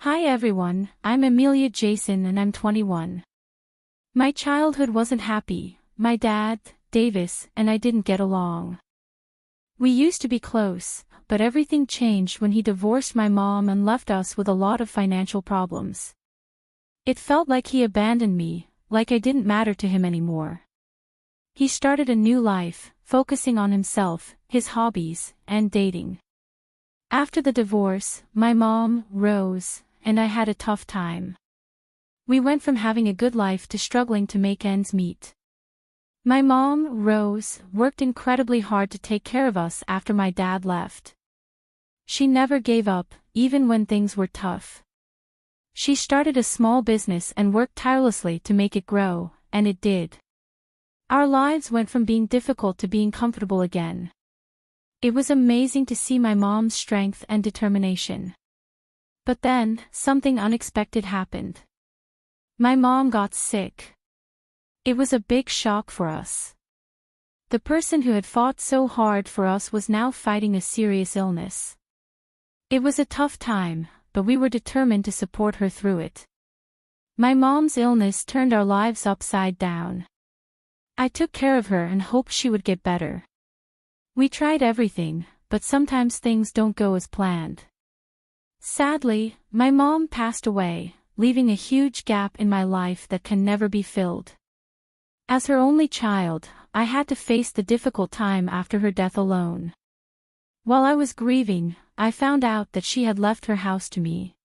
Hi everyone, I'm Amelia Jason and I'm 21. My childhood wasn't happy. My dad, Davis, and I didn't get along. We used to be close, but everything changed when he divorced my mom and left us with a lot of financial problems. It felt like he abandoned me, like I didn't matter to him anymore. He started a new life, focusing on himself, his hobbies, and dating. After the divorce, my mom, Rose, and I had a tough time. We went from having a good life to struggling to make ends meet. My mom, Rose, worked incredibly hard to take care of us after my dad left. She never gave up, even when things were tough. She started a small business and worked tirelessly to make it grow, and it did. Our lives went from being difficult to being comfortable again. It was amazing to see my mom's strength and determination. But then, something unexpected happened. My mom got sick. It was a big shock for us. The person who had fought so hard for us was now fighting a serious illness. It was a tough time, but we were determined to support her through it. My mom's illness turned our lives upside down. I took care of her and hoped she would get better. We tried everything, but sometimes things don't go as planned. Sadly, my mom passed away, leaving a huge gap in my life that can never be filled. As her only child, I had to face the difficult time after her death alone. While I was grieving, I found out that she had left her house to me.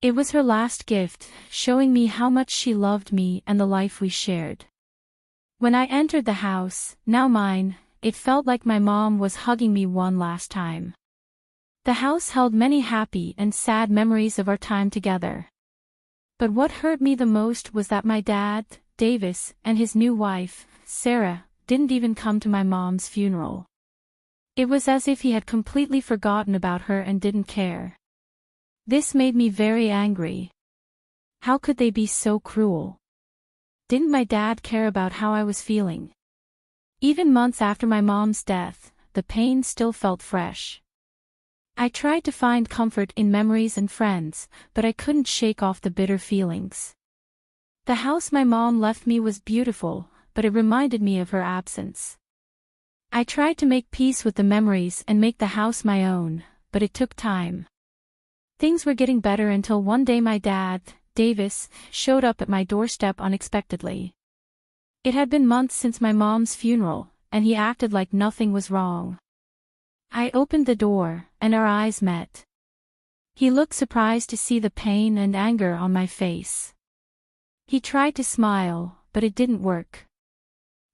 It was her last gift, showing me how much she loved me and the life we shared. When I entered the house, now mine, it felt like my mom was hugging me one last time. The house held many happy and sad memories of our time together. But what hurt me the most was that my dad, Davis, and his new wife, Sarah, didn't even come to my mom's funeral. It was as if he had completely forgotten about her and didn't care. This made me very angry. How could they be so cruel? Didn't my dad care about how I was feeling? Even months after my mom's death, the pain still felt fresh. I tried to find comfort in memories and friends, but I couldn't shake off the bitter feelings. The house my mom left me was beautiful, but it reminded me of her absence. I tried to make peace with the memories and make the house my own, but it took time. Things were getting better until one day my dad, Davis, showed up at my doorstep unexpectedly. It had been months since my mom's funeral, and he acted like nothing was wrong. I opened the door, and our eyes met. He looked surprised to see the pain and anger on my face. He tried to smile, but it didn't work.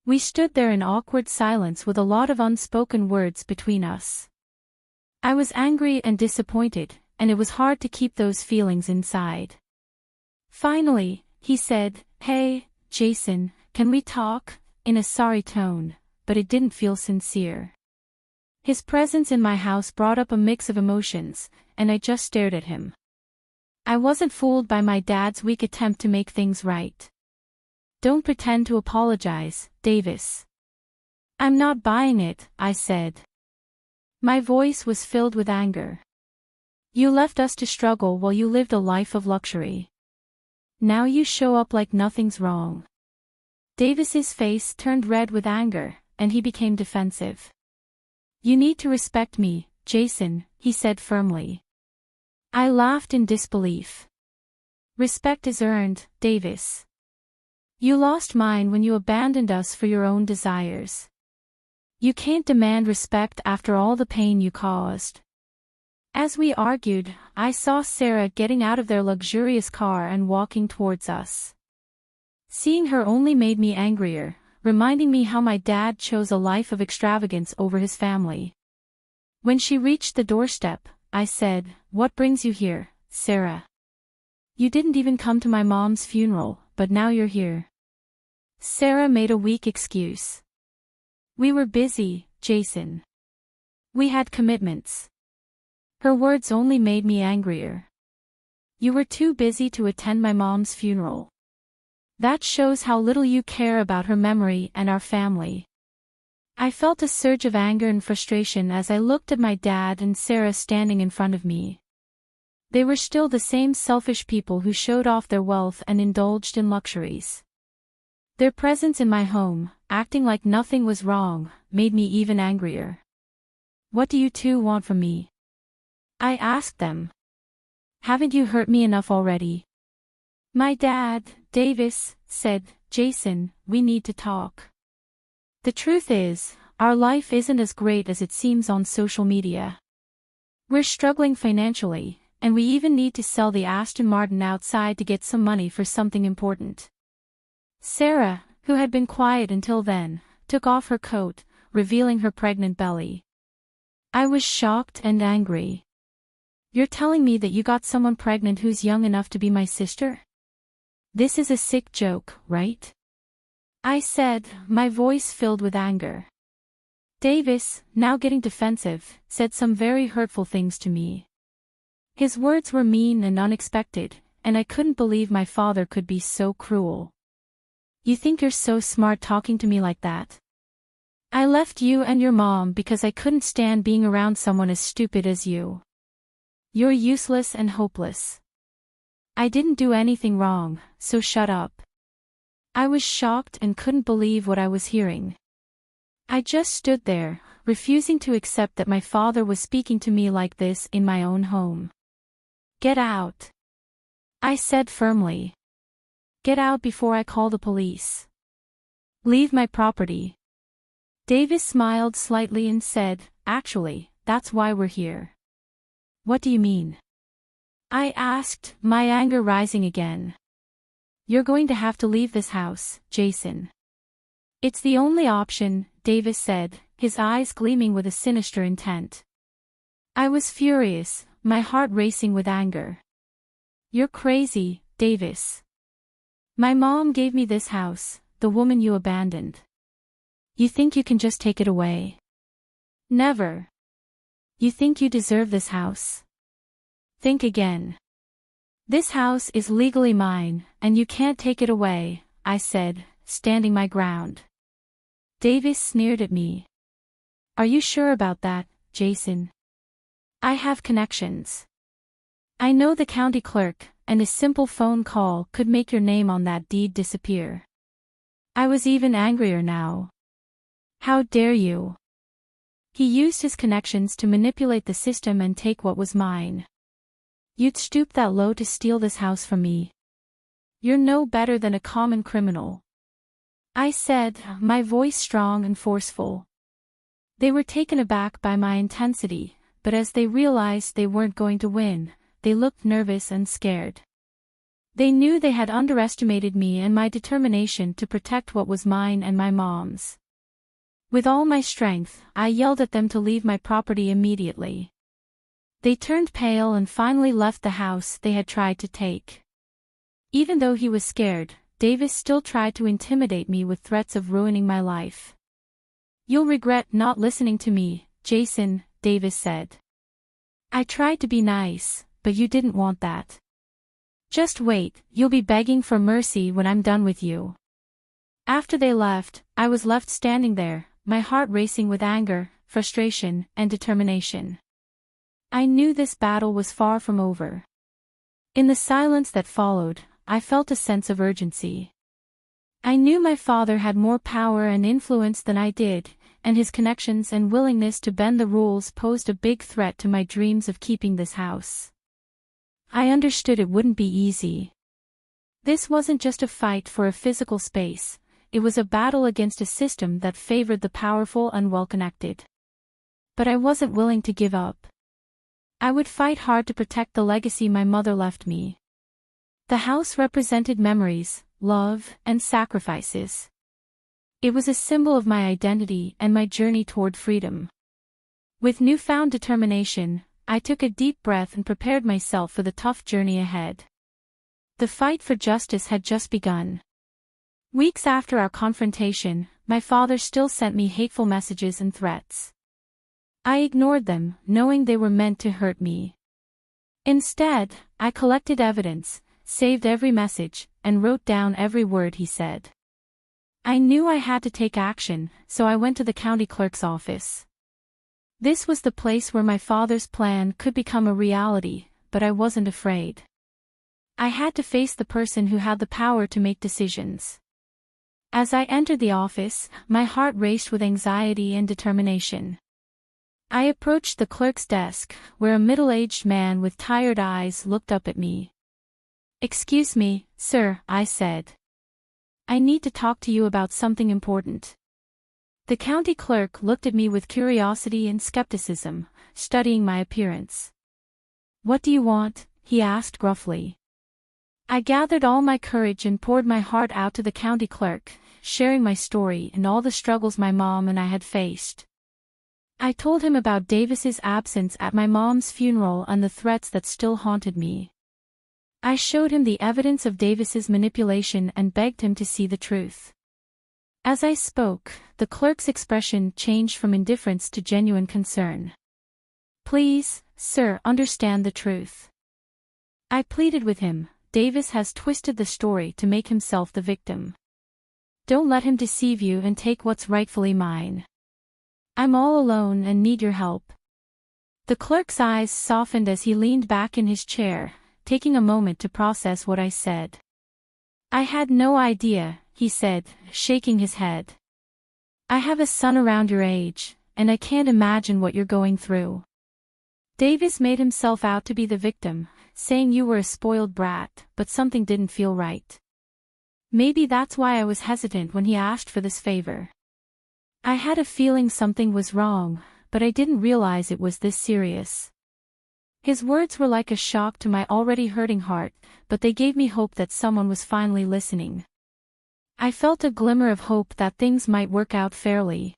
We stood there in awkward silence with a lot of unspoken words between us. I was angry and disappointed, and it was hard to keep those feelings inside. Finally, he said, "Hey, Jason, can we talk?" in a sorry tone, but it didn't feel sincere. His presence in my house brought up a mix of emotions, and I just stared at him. I wasn't fooled by my dad's weak attempt to make things right. "Don't pretend to apologize, Davis." "I'm not buying it," I said. My voice was filled with anger. "You left us to struggle while you lived a life of luxury. Now you show up like nothing's wrong." Davis's face turned red with anger, and he became defensive. "You need to respect me, Jason," he said firmly. I laughed in disbelief. "Respect is earned, Davis. You lost mine when you abandoned us for your own desires. You can't demand respect after all the pain you caused." As we argued, I saw Sarah getting out of their luxurious car and walking towards us. Seeing her only made me angrier, reminding me how my dad chose a life of extravagance over his family. When she reached the doorstep, I said, "What brings you here, Sarah? You didn't even come to my mom's funeral, but now you're here." Sarah made a weak excuse. "We were busy, Jason. We had commitments." Her words only made me angrier. "You were too busy to attend my mom's funeral. That shows how little you care about her memory and our family." I felt a surge of anger and frustration as I looked at my dad and Sarah standing in front of me. They were still the same selfish people who showed off their wealth and indulged in luxuries. Their presence in my home, acting like nothing was wrong, made me even angrier. "What do you two want from me?" I asked them. "Haven't you hurt me enough already?" My dad, Davis, said, "Jason, we need to talk. The truth is, our life isn't as great as it seems on social media. We're struggling financially, and we even need to sell the Aston Martin outside to get some money for something important." Sarah, who had been quiet until then, took off her coat, revealing her pregnant belly. I was shocked and angry. "You're telling me that you got someone pregnant who's young enough to be my sister? This is a sick joke, right?" I said, my voice filled with anger. Davis, now getting defensive, said some very hurtful things to me. His words were mean and unexpected, and I couldn't believe my father could be so cruel. "You think you're so smart talking to me like that? I left you and your mom because I couldn't stand being around someone as stupid as you. You're useless and hopeless. I didn't do anything wrong, so shut up." I was shocked and couldn't believe what I was hearing. I just stood there, refusing to accept that my father was speaking to me like this in my own home. "Get out," I said firmly. "Get out before I call the police. Leave my property." Davis smiled slightly and said, "Actually, that's why we're here." "What do you mean?" I asked, my anger rising again. "You're going to have to leave this house, Jason." "It's the only option," Davis said, his eyes gleaming with a sinister intent. I was furious, my heart racing with anger. "You're crazy, Davis. My mom gave me this house, the woman you abandoned. You think you can just take it away? Never. You think you deserve this house? Think again. This house is legally mine, and you can't take it away," I said, standing my ground. Davis sneered at me. "Are you sure about that, Jason? I have connections. I know the county clerk, and a simple phone call could make your name on that deed disappear." I was even angrier now. "How dare you?" He used his connections to manipulate the system and take what was mine. "You'd stoop that low to steal this house from me? You're no better than a common criminal," I said, my voice strong and forceful. They were taken aback by my intensity, but as they realized they weren't going to win, they looked nervous and scared. They knew they had underestimated me and my determination to protect what was mine and my mom's. With all my strength, I yelled at them to leave my property immediately. They turned pale and finally left the house they had tried to take. Even though he was scared, Davis still tried to intimidate me with threats of ruining my life. "You'll regret not listening to me, Jason," Davis said. "I tried to be nice, but you didn't want that. Just wait, you'll be begging for mercy when I'm done with you." After they left, I was left standing there, my heart racing with anger, frustration, and determination. I knew this battle was far from over. In the silence that followed, I felt a sense of urgency. I knew my father had more power and influence than I did, and his connections and willingness to bend the rules posed a big threat to my dreams of keeping this house. I understood it wouldn't be easy. This wasn't just a fight for a physical space, it was a battle against a system that favored the powerful and well-connected. But I wasn't willing to give up. I would fight hard to protect the legacy my mother left me. The house represented memories, love, and sacrifices. It was a symbol of my identity and my journey toward freedom. With newfound determination, I took a deep breath and prepared myself for the tough journey ahead. The fight for justice had just begun. Weeks after our confrontation, my father still sent me hateful messages and threats. I ignored them, knowing they were meant to hurt me. Instead, I collected evidence, saved every message, and wrote down every word he said. I knew I had to take action, so I went to the county clerk's office. This was the place where my father's plan could become a reality, but I wasn't afraid. I had to face the person who had the power to make decisions. As I entered the office, my heart raced with anxiety and determination. I approached the clerk's desk, where a middle-aged man with tired eyes looked up at me. "Excuse me, sir," I said. "I need to talk to you about something important." The county clerk looked at me with curiosity and skepticism, studying my appearance. "What do you want?" he asked gruffly. I gathered all my courage and poured my heart out to the county clerk, sharing my story and all the struggles my mom and I had faced. I told him about Davis's absence at my mom's funeral and the threats that still haunted me. I showed him the evidence of Davis's manipulation and begged him to see the truth. As I spoke, the clerk's expression changed from indifference to genuine concern. "Please, sir, understand the truth." I pleaded with him. "Davis has twisted the story to make himself the victim. Don't let him deceive you and take what's rightfully mine. I'm all alone and need your help." The clerk's eyes softened as he leaned back in his chair, taking a moment to process what I said. "I had no idea," he said, shaking his head. "I have a son around your age, and I can't imagine what you're going through. Davis made himself out to be the victim, saying you were a spoiled brat, but something didn't feel right. Maybe that's why I was hesitant when he asked for this favor. I had a feeling something was wrong, but I didn't realize it was this serious." His words were like a shock to my already hurting heart, but they gave me hope that someone was finally listening. I felt a glimmer of hope that things might work out fairly.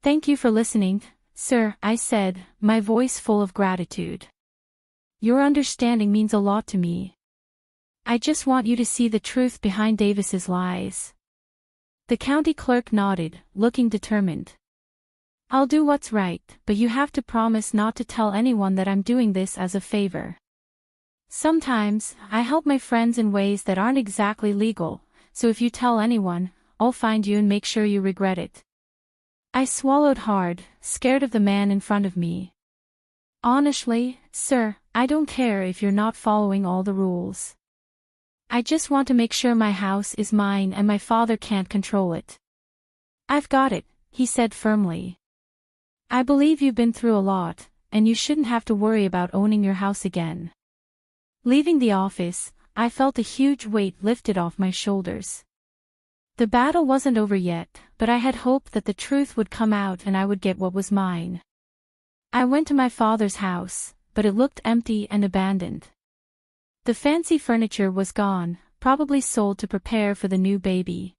"Thank you for listening, sir," I said, my voice full of gratitude. "Your understanding means a lot to me. I just want you to see the truth behind Davis's lies." The county clerk nodded, looking determined. "I'll do what's right, but you have to promise not to tell anyone that I'm doing this as a favor. Sometimes, I help my friends in ways that aren't exactly legal, so if you tell anyone, I'll find you and make sure you regret it." I swallowed hard, scared of the man in front of me. "Honestly, sir, I don't care if you're not following all the rules. I just want to make sure my house is mine and my father can't control it." "I've got it," he said firmly. "I believe you've been through a lot, and you shouldn't have to worry about owning your house again." Leaving the office, I felt a huge weight lifted off my shoulders. The battle wasn't over yet, but I had hoped that the truth would come out and I would get what was mine. I went to my father's house, but it looked empty and abandoned. The fancy furniture was gone, probably sold to prepare for the new baby.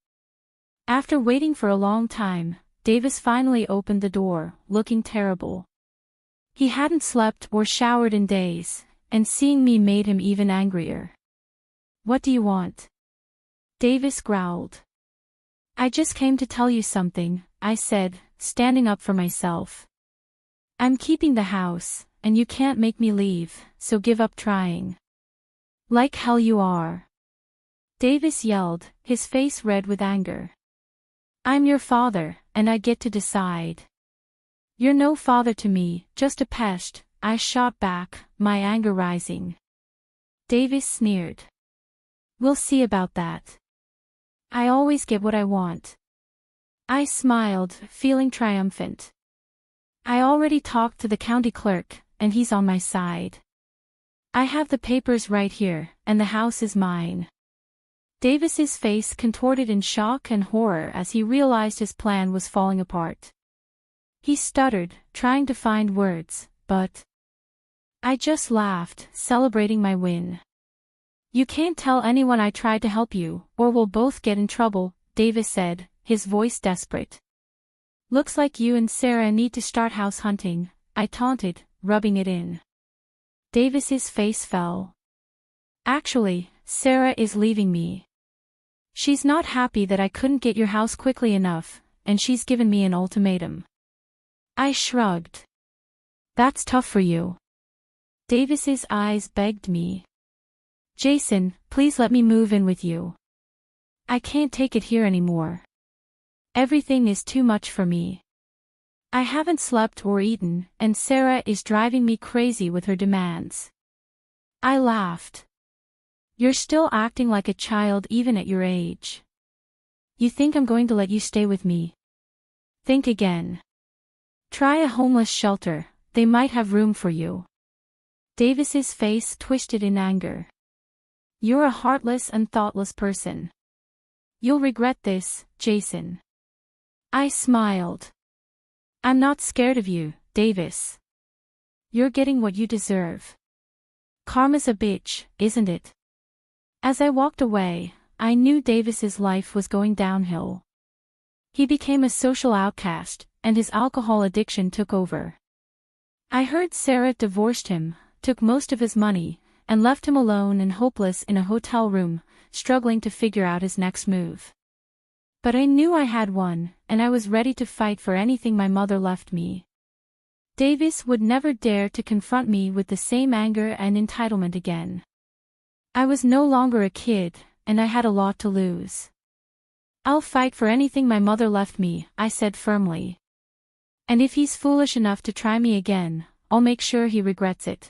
After waiting for a long time, Davis finally opened the door, looking terrible. He hadn't slept or showered in days, and seeing me made him even angrier. "What do you want?" Davis growled. "I just came to tell you something," I said, standing up for myself. "I'm keeping the house, and you can't make me leave, so give up trying." "Like hell you are!" Davis yelled, his face red with anger. "I'm your father, and I get to decide." "You're no father to me, just a pest," I shot back, my anger rising. Davis sneered. "We'll see about that. I always get what I want." I smiled, feeling triumphant. "I already talked to the county clerk, and he's on my side. I have the papers right here, and the house is mine." Davis's face contorted in shock and horror as he realized his plan was falling apart. He stuttered, trying to find words, but I just laughed, celebrating my win. "You can't tell anyone I tried to help you, or we'll both get in trouble," Davis said, his voice desperate. "Looks like you and Sarah need to start house hunting," I taunted, rubbing it in. Davis's face fell. "Actually, Sarah is leaving me. She's not happy that I couldn't get your house quickly enough, and she's given me an ultimatum." I shrugged. "That's tough for you." Davis's eyes begged me. "Jason, please let me move in with you. I can't take it here anymore. Everything is too much for me. I haven't slept or eaten, and Sarah is driving me crazy with her demands." I laughed. You're still acting like a child even at your age. You think I'm going to let you stay with me? Think again. Try a homeless shelter, they might have room for you. Davis's face twisted in anger. You're a heartless and thoughtless person. You'll regret this, Jason. I smiled. I'm not scared of you, Davis. You're getting what you deserve. Karma's a bitch, isn't it? As I walked away, I knew Davis's life was going downhill. He became a social outcast, and his alcohol addiction took over. I heard Sarah divorced him, took most of his money, and left him alone and hopeless in a hotel room, struggling to figure out his next move. But I knew I had one, and I was ready to fight for anything my mother left me. Davis would never dare to confront me with the same anger and entitlement again. I was no longer a kid, and I had a lot to lose. I'll fight for anything my mother left me, I said firmly. And if he's foolish enough to try me again, I'll make sure he regrets it.